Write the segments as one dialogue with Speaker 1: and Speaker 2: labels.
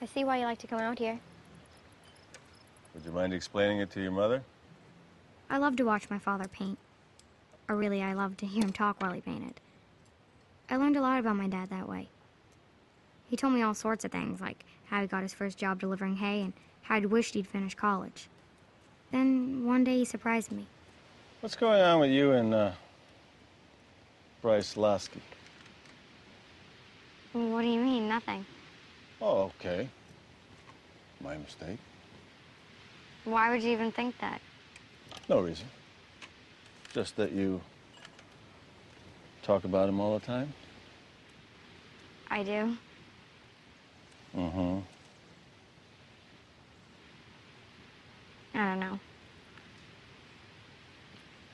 Speaker 1: I see why you like to come out here.
Speaker 2: Would you mind explaining it to your mother?
Speaker 1: I love to watch my father paint. Or really, I love to hear him talk while he painted. I learned a lot about my dad that way. He told me all sorts of things, like how he got his first job delivering hay and how he'd wished he'd finished college. Then, one day, he surprised me.
Speaker 2: What's going on with you and, Bryce Lasky?
Speaker 1: What do you mean? Nothing.
Speaker 2: Oh, okay. My mistake.
Speaker 1: Why would you even think that?
Speaker 2: No reason. Just that you talk about him all the time?
Speaker 1: I do.
Speaker 2: Mm-hmm.
Speaker 1: I don't know.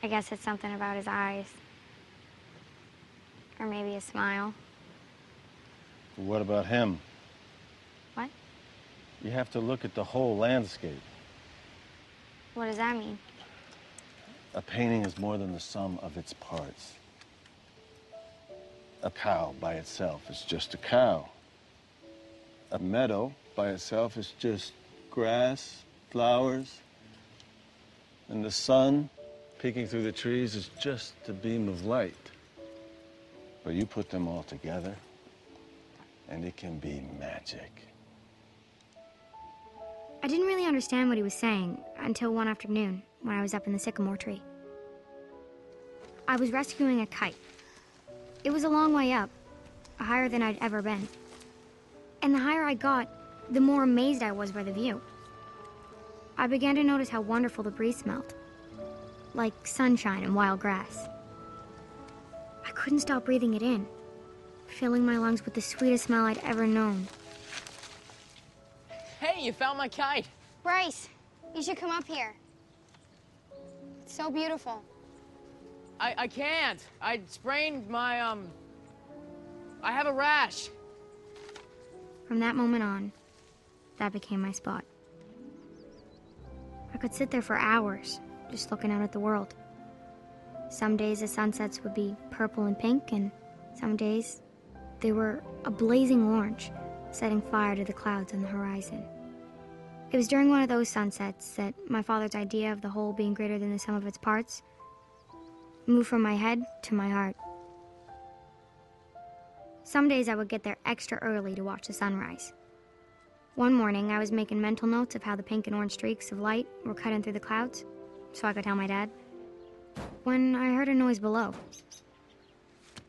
Speaker 1: I guess it's something about his eyes. Or maybe a smile.
Speaker 2: What about him?
Speaker 1: What?
Speaker 2: You have to look at the whole landscape.
Speaker 1: What does that mean?
Speaker 2: A painting is more than the sum of its parts. A cow by itself is just a cow. A meadow by itself is just grass, flowers. And the sun peeking through the trees is just a beam of light. But you put them all together, and it can be magic.
Speaker 1: I didn't really understand what he was saying until one afternoon when I was up in the sycamore tree. I was rescuing a kite. It was a long way up, higher than I'd ever been. And the higher I got, the more amazed I was by the view. I began to notice how wonderful the breeze smelled, like sunshine and wild grass. I couldn't stop breathing it in, filling my lungs with the sweetest smell I'd ever known.
Speaker 3: Hey, you found my kite.
Speaker 1: Bryce, you should come up here. It's so beautiful.
Speaker 3: I can't. I sprained my, I have a rash.
Speaker 1: From that moment on, that became my spot. I could sit there for hours, just looking out at the world. Some days the sunsets would be purple and pink, and some days they were a blazing orange, setting fire to the clouds on the horizon. It was during one of those sunsets that my father's idea of the whole being greater than the sum of its parts moved from my head to my heart. Some days I would get there extra early to watch the sunrise. One morning, I was making mental notes of how the pink and orange streaks of light were cutting through the clouds, so I could tell my dad, when I heard a noise below.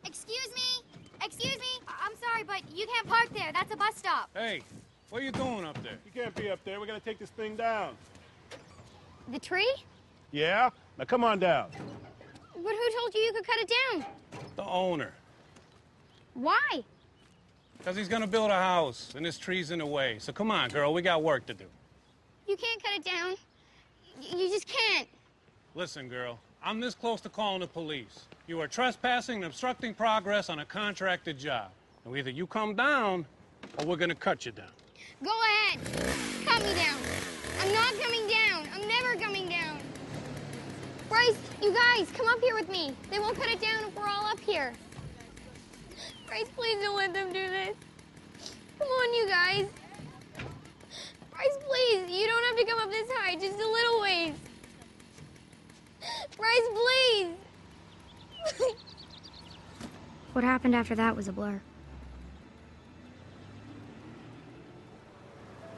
Speaker 1: Excuse me! Excuse me! I'm sorry, but you can't park there. That's a bus stop.
Speaker 4: Hey, what are you doing up there? You can't be up there. We gotta take this thing down.
Speaker 1: The tree?
Speaker 4: Yeah? Now come on down.
Speaker 1: But who told you you could cut it down?
Speaker 4: The owner.
Speaker 1: Why?
Speaker 4: Because he's gonna build a house, and this tree's in the way. So come on, girl, we got work to do.
Speaker 1: You can't cut it down. You just can't.
Speaker 4: Listen, girl, I'm this close to calling the police. You are trespassing and obstructing progress on a contracted job. Now either you come down, or we're gonna cut you down.
Speaker 1: Go ahead. Cut me down. I'm not coming down. I'm never coming down. Bryce, you guys, come up here with me. They won't cut it down if we're all up here. Bryce, please don't let them do this. Come on, you guys. Bryce, please, you don't have to come up this high, just a little ways. Bryce, please. What happened after that was a blur.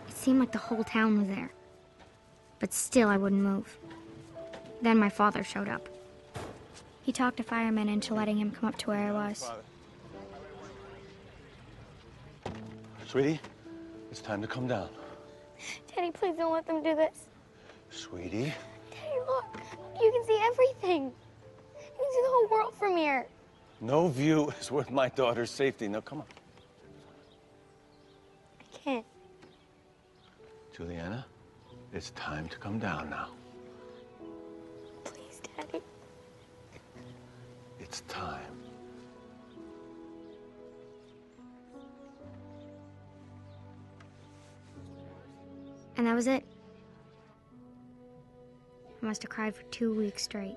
Speaker 1: It seemed like the whole town was there. But still, I wouldn't move. Then my father showed up. He talked a fireman into letting him come up to where I was.
Speaker 2: Sweetie, it's time to come down.
Speaker 1: Daddy, please don't let them do this.
Speaker 2: Sweetie?
Speaker 1: Daddy, look. You can see everything. You can see the whole world from here.
Speaker 2: No view is worth my daughter's safety. Now, come on.
Speaker 1: I can't.
Speaker 2: Juliana, it's time to come down now.
Speaker 1: Please, Daddy.
Speaker 2: It's time.
Speaker 1: And that was it. I must have cried for 2 weeks straight.